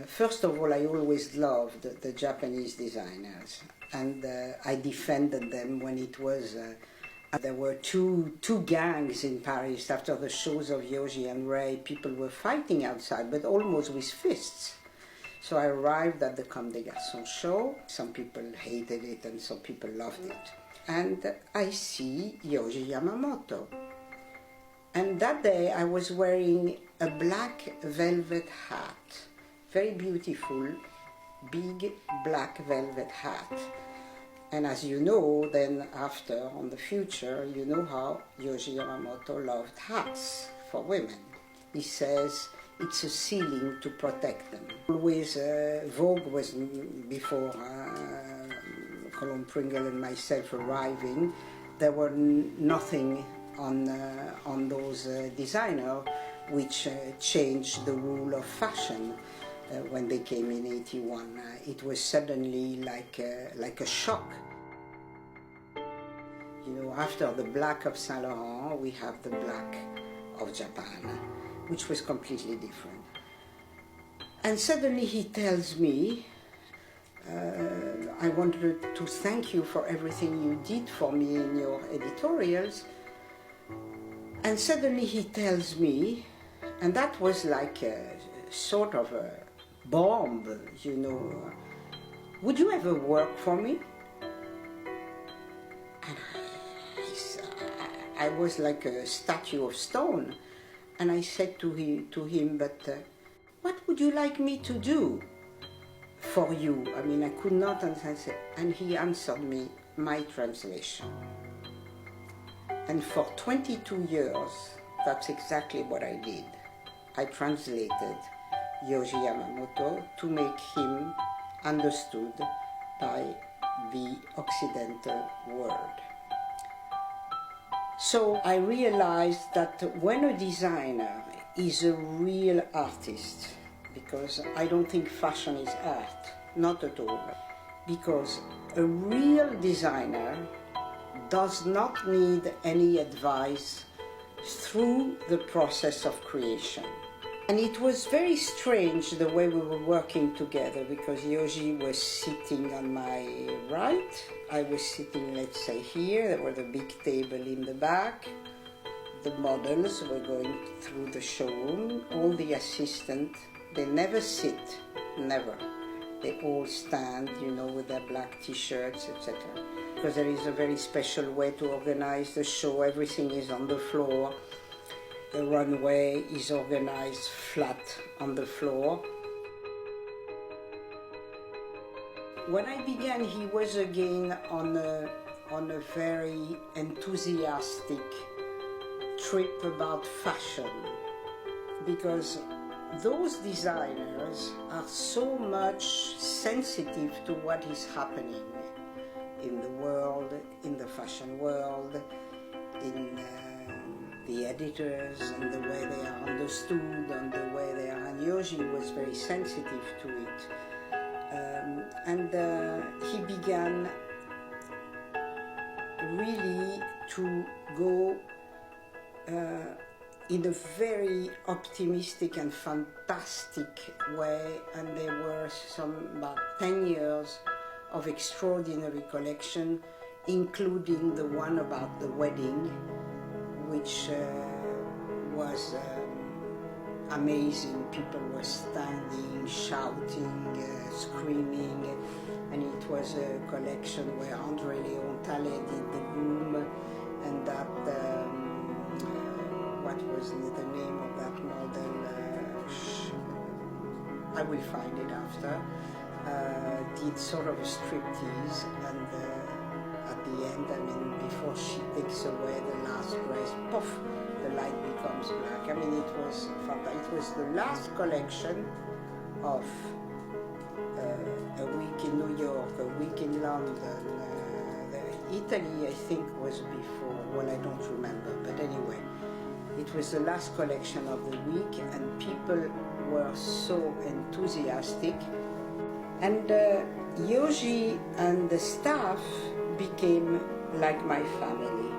First of all, I always loved the Japanese designers, and I defended them when it was. There were two gangs in Paris after the shows of Yohji and Ray. People were fighting outside, but almost with fists. So I arrived at the Comme des Garçons show. Some people hated it and some people loved it. And I see Yohji Yamamoto. And that day I was wearing a black velvet hat, very beautiful, big black velvet hat. And as you know, then after, on the future, you know how Yohji Yamamoto loved hats for women. He says it's a ceiling to protect them. Always, Vogue was before Colombe Pringle and myself arriving. There were nothing on those designers which changed the rule of fashion. When they came in '81, it was suddenly like a shock. You know, after the black of Saint Laurent, we have the black of Japan, which was completely different. And suddenly he tells me, I wanted to thank you for everything you did for me in your editorials. And suddenly he tells me, and that was like a sort of a bomb, you know, would you ever work for me? And I was like a statue of stone. And I said to him, but what would you like me to do for you? I mean, I could not understand. And he answered me, my translation. And for 22 years, that's exactly what I did. I translated Yohji Yamamoto to make him understood by the Occidental world. So I realized that when a designer is a real artist, because I don't think fashion is art, not at all, because a real designer does not need any advice through the process of creation. And it was very strange the way we were working together, because Yohji was sitting on my right, I was sitting, let's say, here. There was a big table in the back. The models were going through the showroom. All the assistants, they never sit, never. They all stand, you know, with their black t-shirts, etc. Because there is a very special way to organize the show. Everything is on the floor. The runway is organized flat on the floor. When I began, he was again on a very enthusiastic trip about fashion, because those designers are so much sensitive to what is happening in the world, in the fashion world, in the editors and the way they are understood and the way they are. And Yohji was very sensitive to it. He began really to go in a very optimistic and fantastic way, and there were about 10 years of extraordinary collection, including the one about the wedding, which was amazing. People were standing, shouting, screaming, and it was a collection where André Léon Tallet did the room, and that, what was the name of that model? I will find it after. Did sort of a striptease, and at the end, I mean, before she takes away the last dress, poof, the light becomes black. I mean, it was fantastic. It was the last collection of a week in New York, a week in London. Italy, I think, was before. Well, I don't remember, but anyway, it was the last collection of the week, and people were so enthusiastic. And Yohji and the staff became like my family.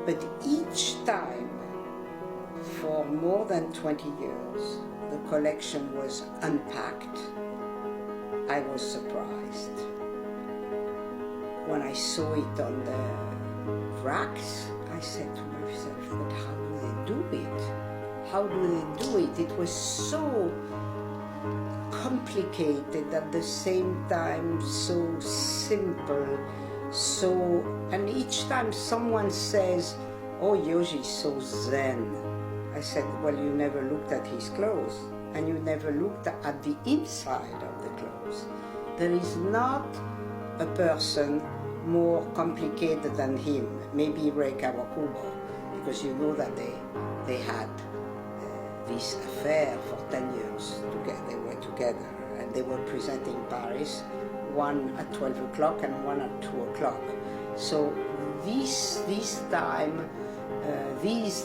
But each time For more than 20 years, the collection was unpacked. I was surprised. When I saw it on the racks, I said to myself, but how do they do it? How do they do it? It was so complicated, at the same time so simple, and each time someone says, oh, Yohji is so zen. I said, well, you never looked at his clothes, and you never looked at the inside of the clothes. There is not a person more complicated than him, maybe Ray Kawakubo, because you know that they had this affair for 10 years together. They were together, and they were presenting in Paris, one at 12 o'clock and one at 2 o'clock. So these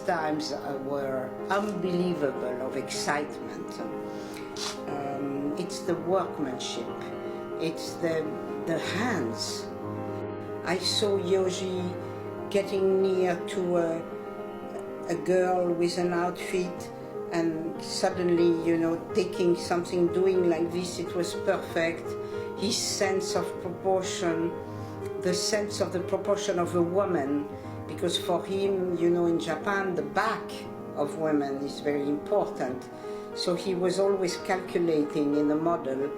times were unbelievable of excitement. It's the workmanship, it's the hands. I saw Yohji getting near to a girl with an outfit, and suddenly, you know, taking something, doing like this, it was perfect. His sense of proportion, the sense of the proportion of a woman, because for him, you know, in Japan, the back of women is very important. So he was always calculating in the model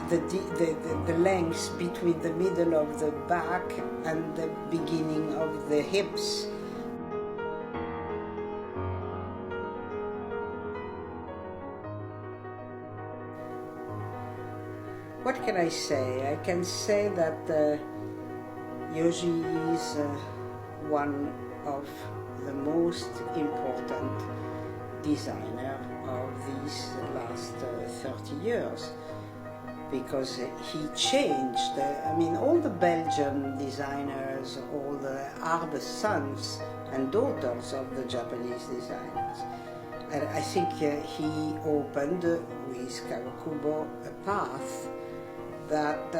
the length between the middle of the back and the beginning of the hips. What can I say? I can say that Yohji is one of the most important designers of these last 30 years, because he changed, all the Belgian designers, all are the sons and daughters of the Japanese designers. And I think he opened with Kawakubo a path that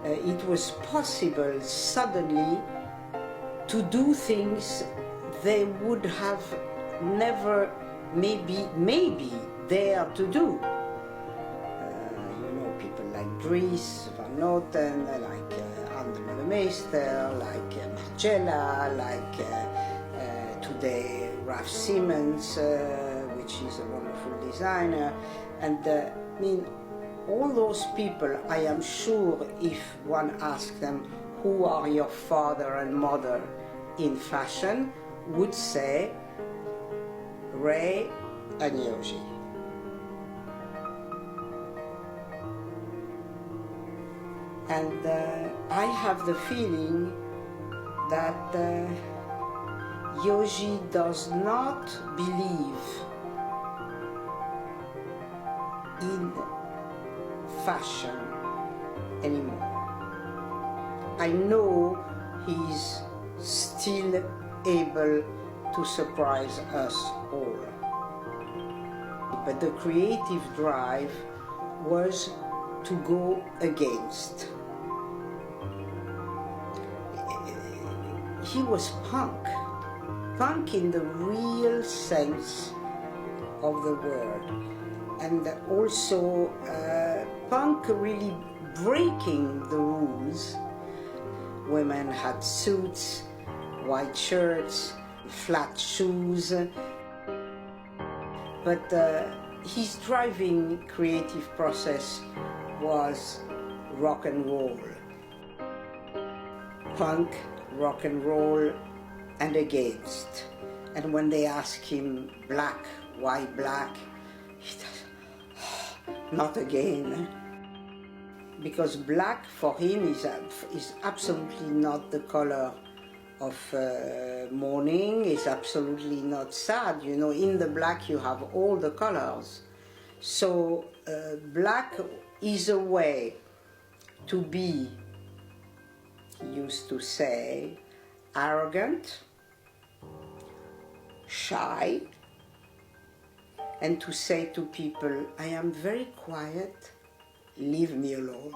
it was possible suddenly to do things they would have never maybe dared to do. People like Dries Van Noten, like André Le Meester, like Margiela, like today Raf Simons, which is a wonderful designer. And all those people, I am sure if one asks them, who are your father and mother in fashion, would say Ray and Yohji. And I have the feeling that Yohji does not believe in fashion anymore. I know he's still able to surprise us all. But the creative drive was to go against. He was punk in the real sense of the word, and also punk really breaking the rules. Women had suits, white shirts, flat shoes, but his driving creative process was rock and roll. Punk, rock and roll, and against. And when they ask him black, why black, he does, not again. Because black for him is absolutely not the color of mourning, is absolutely not sad. You know, in the black you have all the colors. So black is a way to be, he used to say, arrogant, shy, and to say to people, I am very quiet, leave me alone.